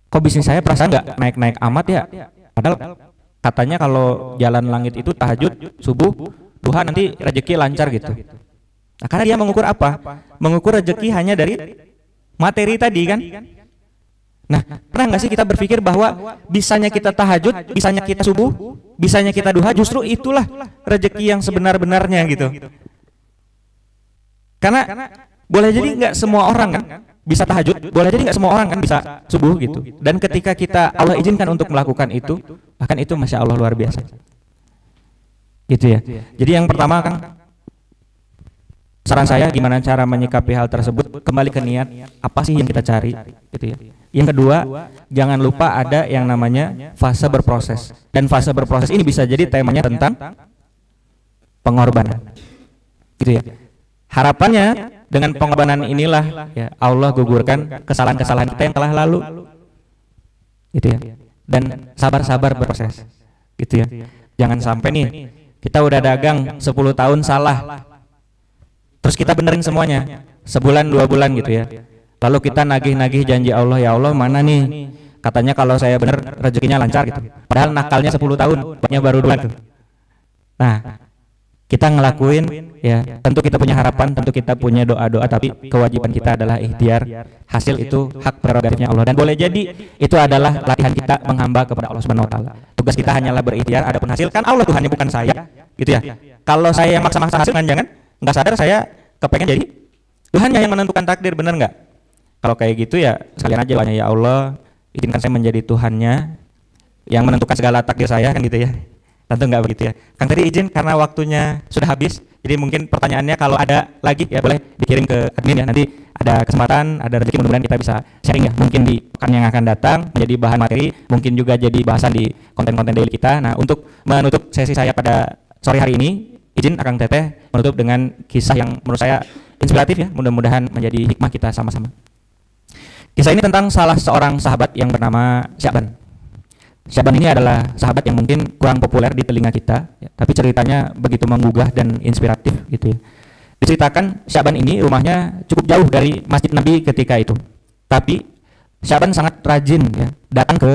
kok bisnis saya perasaan nggak naik-naik amat ya, padahal katanya kalau jalan langit itu tahajud subuh duha nanti rezeki lancar gitu. Nah, karena dia mengukur apa? Mengukur rezeki hanya dari materi tadi kan. Nah, pernah nggak sih kita berpikir bahwa bisanya kita tahajud, bisanya kita subuh, bisanya kita duha, justru itulah rezeki yang sebenar-benarnya gitu. Karena boleh jadi nggak semua orang kan bisa tahajud, boleh jadi nggak semua orang kan bisa subuh gitu. Dan ketika kita Allah izinkan untuk melakukan itu, bahkan itu masya Allah luar biasa. Gitu ya. Jadi yang pertama kan, saran saya gimana cara menyikapi hal tersebut, kembali ke niat, apa sih yang kita cari gitu ya. Yang kedua, jangan lupa ada yang namanya fase berproses. Dan fase berproses ini bisa jadi temanya tentang pengorbanan. Gitu ya. Harapannya dengan pengorbanan inilah ya Allah gugurkan kesalahan-kesalahan kita yang telah lalu. Gitu ya. Dan sabar-sabar berproses. Gitu ya. Jangan sampai nih kita udah dagang 10 tahun salah, terus kita benerin semuanya sebulan 2 bulan gitu ya. Lalu kita nagih-nagih janji Allah, ya Allah mana nih katanya kalau saya bener rezekinya lancar gitu. Padahal nakalnya 10 tahun, buatnya baru 2 tuh. Nah, kita ngelakuin ya, tentu kita punya harapan, tentu kita punya doa-doa, tapi kewajiban kita adalah ikhtiar. Hasil itu hak prerogatifnya Allah, dan boleh jadi itu adalah latihan kita menghamba kepada Allah Subhanahu wa taala. Tugas kita hanyalah berikhtiar, adapun hasil kan Allah Tuhannya, bukan saya. Gitu ya. Kalau saya yang maksa-maksa hasil, jangan nggak sadar saya kepengen jadi Tuhannya yang menentukan takdir, bener nggak? Kalau kayak gitu ya sekalian aja doanya, ya Allah izinkan saya menjadi Tuhannya yang menentukan segala takdir saya, kan gitu ya. Tentu nggak begitu ya. Kang tadi izin karena waktunya sudah habis, jadi mungkin pertanyaannya kalau ada lagi ya boleh dikirim ke admin ya. Nanti ada kesempatan, ada rezeki, mudah-mudahan kita bisa sharing ya. Mungkin di pekan yang akan datang menjadi bahan materi, mungkin juga jadi bahasan di konten-konten daily kita. Nah, untuk menutup sesi saya pada sore hari ini, Izin Akang Teteh menutup dengan kisah yang menurut saya inspiratif ya, mudah-mudahan menjadi hikmah kita sama-sama. Kisah ini tentang salah seorang sahabat yang bernama Sya'ban. Sya'ban ini adalah sahabat yang mungkin kurang populer di telinga kita, ya, tapi ceritanya begitu menggugah dan inspiratif gitu ya. Diceritakan Sya'ban ini rumahnya cukup jauh dari Masjid Nabi ketika itu. Tapi Sya'ban sangat rajin ya, datang ke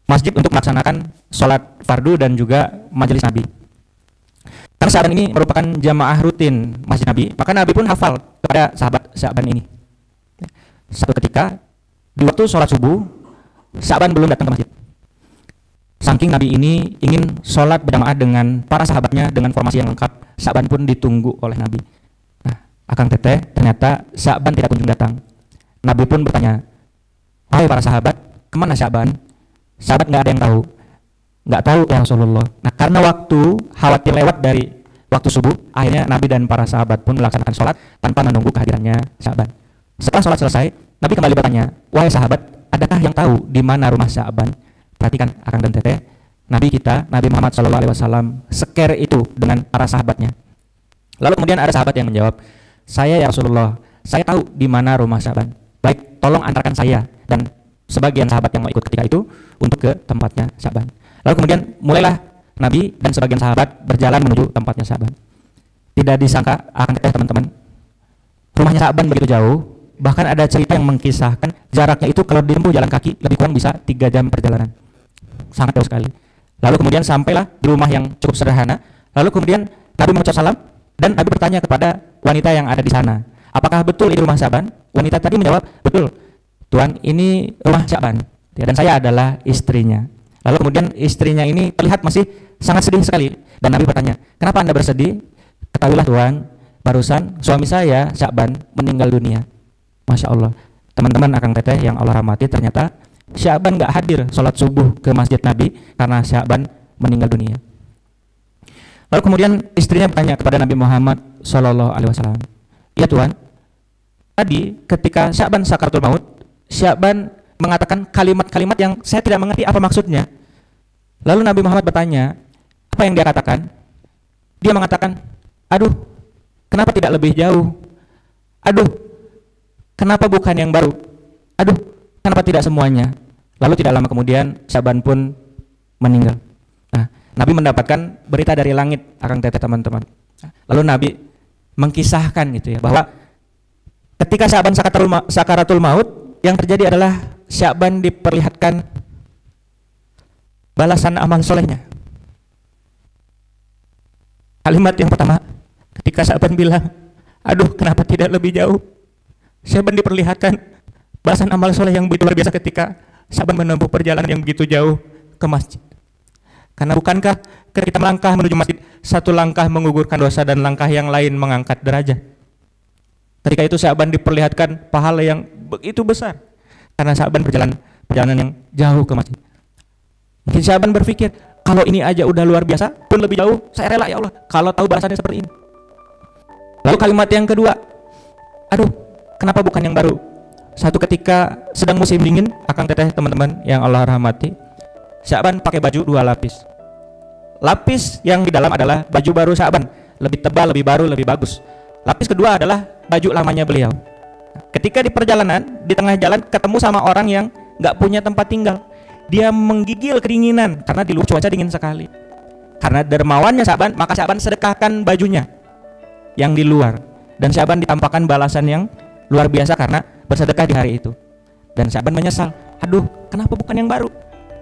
masjid untuk melaksanakan sholat fardu dan juga majelis Nabi. Karena Sya'ban ini merupakan jamaah rutin Masjid Nabi, maka Nabi pun hafal kepada sahabat Sya'ban ini. Satu ketika di waktu sholat subuh, Sya'ban belum datang ke masjid. Saking Nabi ini ingin sholat berjamaah dengan para sahabatnya dengan formasi yang lengkap, Sya'ban pun ditunggu oleh Nabi. Nah, Akang Teteh, ternyata Sya'ban tidak kunjung datang. Nabi pun bertanya, "Wahai para sahabat, kemana Sya'ban?" Sahabat nggak ada yang tahu. Nggak tahu ya Rasulullah. Nah, karena waktu khawatir lewat dari waktu subuh, akhirnya Nabi dan para sahabat pun melaksanakan sholat tanpa menunggu kehadirannya Sya'ban. Setelah sholat selesai, Nabi kembali bertanya, "Wahai sahabat, adakah yang tahu di mana rumah Sya'ban?" Perhatikan Akang dan Teteh, Nabi kita, Nabi Muhammad SAW, sekere itu dengan para sahabatnya. Lalu kemudian ada sahabat yang menjawab, "Saya ya Rasulullah, saya tahu di mana rumah Sya'ban. Baik, tolong antarkan saya dan sebagian sahabat yang mau ikut ketika itu untuk ke tempatnya Sya'ban." Lalu kemudian mulailah Nabi dan sebagian sahabat berjalan menuju tempatnya Sya'ban. Tidak disangka Akang Teteh teman-teman, rumahnya Sya'ban begitu jauh. Bahkan ada cerita yang mengkisahkan jaraknya itu kalau ditempuh jalan kaki lebih kurang bisa 3 jam perjalanan. Sangat jauh sekali. Lalu kemudian sampailah di rumah yang cukup sederhana. Lalu kemudian Nabi mengucap salam dan Nabi bertanya kepada wanita yang ada di sana, "Apakah betul ini rumah Sya'ban?" Wanita tadi menjawab, "Betul, Tuan, ini rumah Sya'ban dan saya adalah istrinya." Lalu kemudian istrinya ini terlihat masih sangat sedih sekali dan Nabi bertanya, "Kenapa Anda bersedih?" "Ketahuilah Tuan, barusan suami saya Sya'ban meninggal dunia." Masya Allah, teman-teman Akang Teteh yang Allah rahmati, ternyata Sya'ban nggak hadir sholat subuh ke masjid Nabi karena Sya'ban meninggal dunia. Lalu kemudian istrinya bertanya kepada Nabi Muhammad SAW, "Ya Tuhan, tadi ketika Sya'ban sakaratul maut, Sya'ban mengatakan kalimat-kalimat yang saya tidak mengerti apa maksudnya." Lalu Nabi Muhammad bertanya, apa yang dia katakan? Dia mengatakan, "Aduh, kenapa tidak lebih jauh? Aduh, kenapa bukan yang baru? Aduh, kenapa tidak semuanya?" Lalu tidak lama kemudian Sya'ban pun meninggal. Nah, Nabi mendapatkan berita dari langit, Akang Teteh teman-teman. Lalu Nabi mengkisahkan gitu ya, bahwa ketika Sya'ban sakaratul maut, yang terjadi adalah Sya'ban diperlihatkan balasan amal solehnya. Kalimat yang pertama, ketika Sya'ban bilang, "Aduh, kenapa tidak lebih jauh?" Sya'ban diperlihatkan balasan amal soleh yang begitu luar biasa ketika Sya'ban menempuh perjalanan yang begitu jauh ke masjid. Karena bukankah ketika kita melangkah menuju masjid, satu langkah menggugurkan dosa dan langkah yang lain mengangkat derajat. Ketika itu Sya'ban diperlihatkan pahala yang begitu besar karena Sya'ban perjalanan yang jauh ke masjid. Mungkin Sya'ban berpikir, kalau ini aja udah luar biasa, pun lebih jauh, saya rela ya Allah kalau tahu balasannya seperti ini. Lalu kalimat yang kedua, "Aduh, kenapa bukan yang baru?" Satu ketika sedang musim dingin, Akang Teteh teman-teman yang Allah rahmati, Sya'ban pakai baju 2 lapis. Lapis yang di dalam adalah baju baru Sya'ban, lebih tebal, lebih baru, lebih bagus. Lapis kedua adalah baju lamanya beliau. Ketika di perjalanan, di tengah jalan ketemu sama orang yang nggak punya tempat tinggal. Dia menggigil kedinginan karena di luar cuaca dingin sekali. Karena dermawannya Sya'ban, maka Sya'ban sedekahkan bajunya yang di luar. Dan Sya'ban ditampakkan balasan yang luar biasa karena bersedekah di hari itu. Dan Sya'ban menyesal, "Aduh, kenapa bukan yang baru?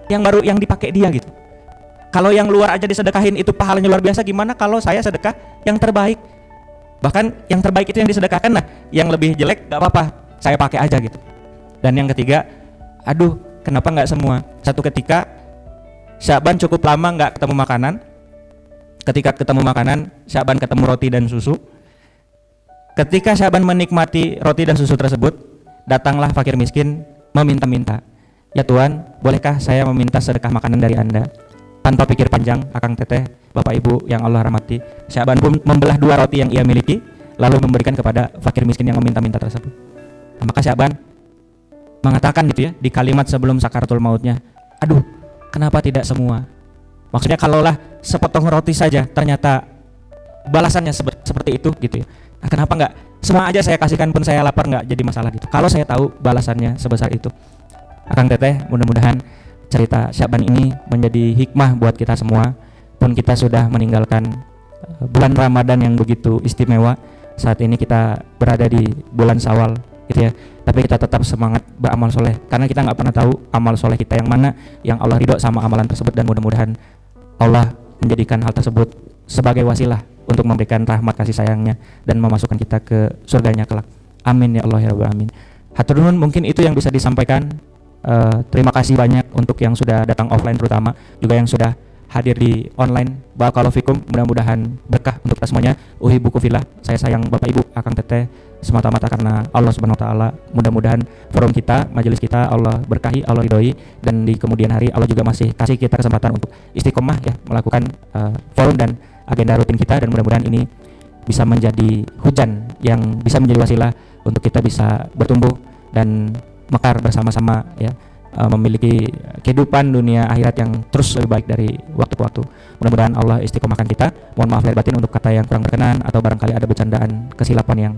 Yang baru yang dipakai dia gitu. Kalau yang luar aja disedekahin itu pahalanya luar biasa, gimana kalau saya sedekah yang terbaik? Bahkan yang terbaik itu yang disedekahkan, nah yang lebih jelek gak apa-apa, saya pakai aja gitu." Dan yang ketiga, "Aduh, kenapa nggak semua?" Satu ketika Sya'ban cukup lama nggak ketemu makanan. Ketika ketemu makanan, Sya'ban ketemu roti dan susu. Ketika Sya'ban menikmati roti dan susu tersebut, datanglah fakir miskin meminta-minta, "Ya Tuhan, bolehkah saya meminta sedekah makanan dari Anda?" Tanpa pikir panjang, Akang Teteh, Bapak Ibu yang Allah rahmati, Sya'ban pun membelah 2 roti yang ia miliki, lalu memberikan kepada fakir miskin yang meminta-minta tersebut. Nah, maka Sya'ban mengatakan gitu ya, di kalimat sebelum sakaratul mautnya, "Aduh, kenapa tidak semua?" Maksudnya kalaulah sepotong roti saja ternyata balasannya seperti itu gitu ya. Nah, kenapa nggak semua aja saya kasihkan pun saya lapar, nggak jadi masalah gitu. Kalau saya tahu balasannya sebesar itu. Akang Teteh, mudah-mudahan cerita Syaban ini menjadi hikmah buat kita semua. Pun kita sudah meninggalkan bulan Ramadan yang begitu istimewa. Saat ini kita berada di bulan Syawal gitu ya. Tapi kita tetap semangat beramal soleh, karena kita nggak pernah tahu amal soleh kita yang mana yang Allah ridho sama amalan tersebut, dan mudah-mudahan Allah menjadikan hal tersebut sebagai wasilah untuk memberikan rahmat kasih sayangnya dan memasukkan kita ke surganya kelak. Amin ya Allah ya Rabbal Alamin. Hatur nuhun, mungkin itu yang bisa disampaikan. Terima kasih banyak untuk yang sudah datang offline, terutama juga yang sudah hadir di online. Barakallahu fikum, mudah-mudahan berkah untuk kita semuanya. Uhibbukum fillah, saya sayang Bapak Ibu Akang Teteh semata-mata karena Allah Subhanahu wa taala. Mudah-mudahan forum kita, majelis kita Allah berkahi, Allah ridhoi, dan di kemudian hari Allah juga masih kasih kita kesempatan untuk istiqomah ya melakukan forum dan agenda rutin kita, dan mudah-mudahan ini bisa menjadi hujan yang bisa menjadi wasilah untuk kita bisa bertumbuh dan mekar bersama-sama ya, memiliki kehidupan dunia akhirat yang terus lebih baik dari waktu ke waktu. Mudah-mudahan Allah istiqomahkan kita. Mohon maaf lahir batin untuk kata yang kurang berkenan atau barangkali ada bercandaan kesilapan yang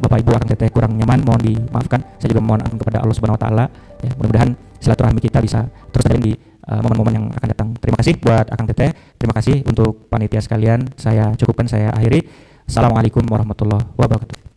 Bapak Ibu Akang Teteh kurang nyaman, mohon dimaafkan. Saya juga mohon ampun kepada Allah Subhanahu wa taala ya. Mudah-mudahan silaturahmi kita bisa terus terjalin di momen-momen yang akan datang. Terima kasih buat Akang Teteh, terima kasih untuk panitia sekalian. Saya cukupkan, saya akhiri. Assalamualaikum warahmatullahi wabarakatuh.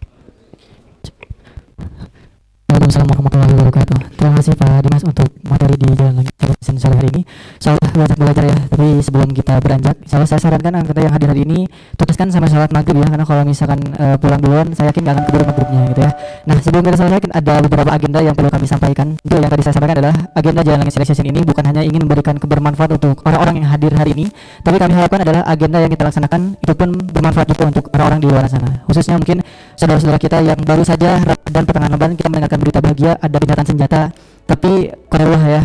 Waalaikumsalam warahmatullahi wabarakatuh. Terima kasih Pak Dimas untuk materi di Jalan Langit sore hari ini. Insyaallah banyak belajar ya. Tapi sebelum kita beranjak, insyaallah saya sarankan anggota yang hadir hari ini tugaskan sampai sholat maghrib ya, karena kalau misalkan pulang duluan, saya yakin nggak akan keburu maghribnya gitu ya. Nah, sebelum kita selesai, ada beberapa agenda yang perlu kami sampaikan. Itu yang tadi saya sampaikan adalah agenda Jalan Langit Selection ini bukan hanya ingin memberikan kebermanfaat untuk orang-orang yang hadir hari ini, tapi kami harapkan adalah agenda yang kita laksanakan itu pun bermanfaat juga untuk orang-orang di luar sana. Khususnya mungkin saudara-saudara kita yang baru saja dan pertengahan Ramadan kita mendengarkan berita bahagia ada gencatan senjata, tapi qadarullah ya,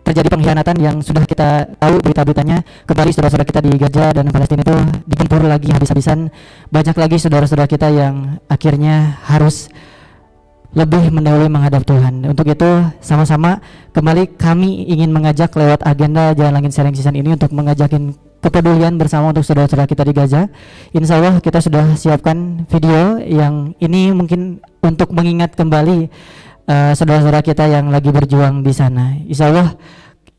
terjadi pengkhianatan yang sudah kita tahu berita-beritanya. Kembali saudara-saudara kita di Gaza dan Palestina itu digempur lagi habis-habisan. Banyak lagi saudara-saudara kita yang akhirnya harus lebih mendahului menghadap Tuhan. Untuk itu sama-sama kembali kami ingin mengajak lewat agenda Jalan Langit Sharing Season ini untuk mengajakin kepedulian bersama untuk saudara-saudara kita di Gaza. Insya Allah kita sudah siapkan video yang ini mungkin untuk mengingat kembali saudara-saudara kita yang lagi berjuang di sana. Insya Allah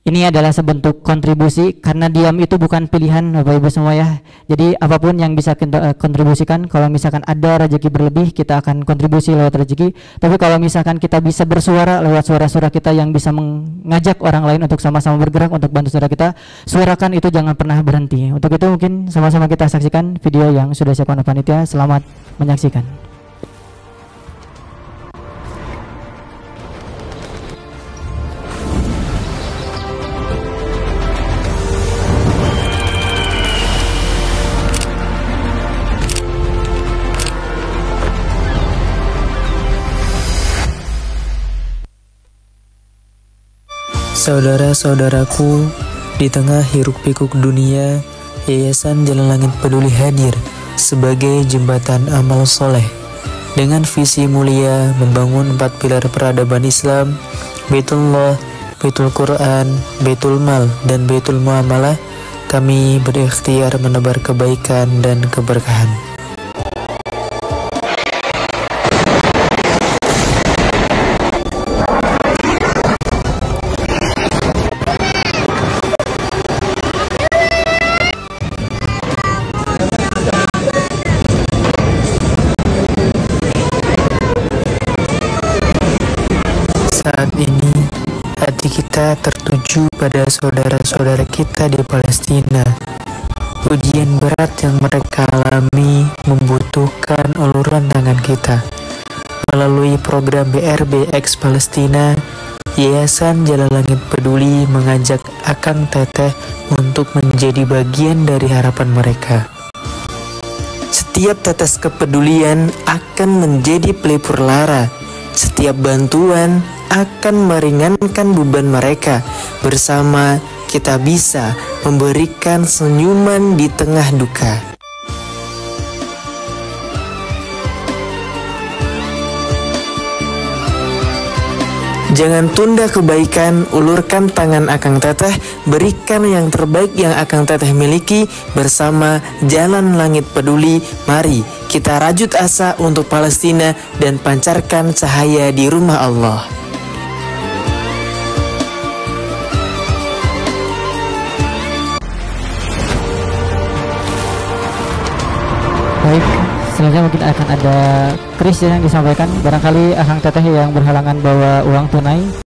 ini adalah sebentuk kontribusi, karena diam itu bukan pilihan Bapak Ibu semua ya. Jadi apapun yang bisa kita kontribusikan, kalau misalkan ada rezeki berlebih kita akan kontribusi lewat rezeki. Tapi kalau misalkan kita bisa bersuara lewat suara-suara kita yang bisa mengajak orang lain untuk sama-sama bergerak untuk bantu saudara kita, suarakan itu, jangan pernah berhenti. Untuk itu mungkin sama-sama kita saksikan video yang sudah siapkan oleh panitia. Selamat menyaksikan. Saudara-saudaraku, di tengah hiruk-pikuk dunia, Yayasan Jalan Langit Peduli hadir sebagai jembatan amal soleh dengan visi mulia membangun 4 pilar peradaban Islam: Baitullah, Baitul Quran, Baitul Mal, dan Baitul Muamalah. Kami berikhtiar menebar kebaikan dan keberkahan. Saat ini hati kita tertuju pada saudara-saudara kita di Palestina. Ujian berat yang mereka alami membutuhkan uluran tangan kita. Melalui program BRB X Palestina, Yayasan Jalan Langit Peduli mengajak Akang Teteh untuk menjadi bagian dari harapan mereka. Setiap tetes kepedulian akan menjadi pelipur lara. Setiap bantuan akan meringankan beban mereka. Bersama kita bisa memberikan senyuman di tengah duka. Jangan tunda kebaikan, ulurkan tangan Akang Teteh, berikan yang terbaik yang Akang Teteh miliki bersama Jalan Langit Peduli. Mari kita rajut asa untuk Palestina dan pancarkan cahaya di rumah Allah. Baik, selanjutnya mungkin akan ada Kris yang disampaikan. Barangkali Akang Teteh yang berhalangan bawa uang tunai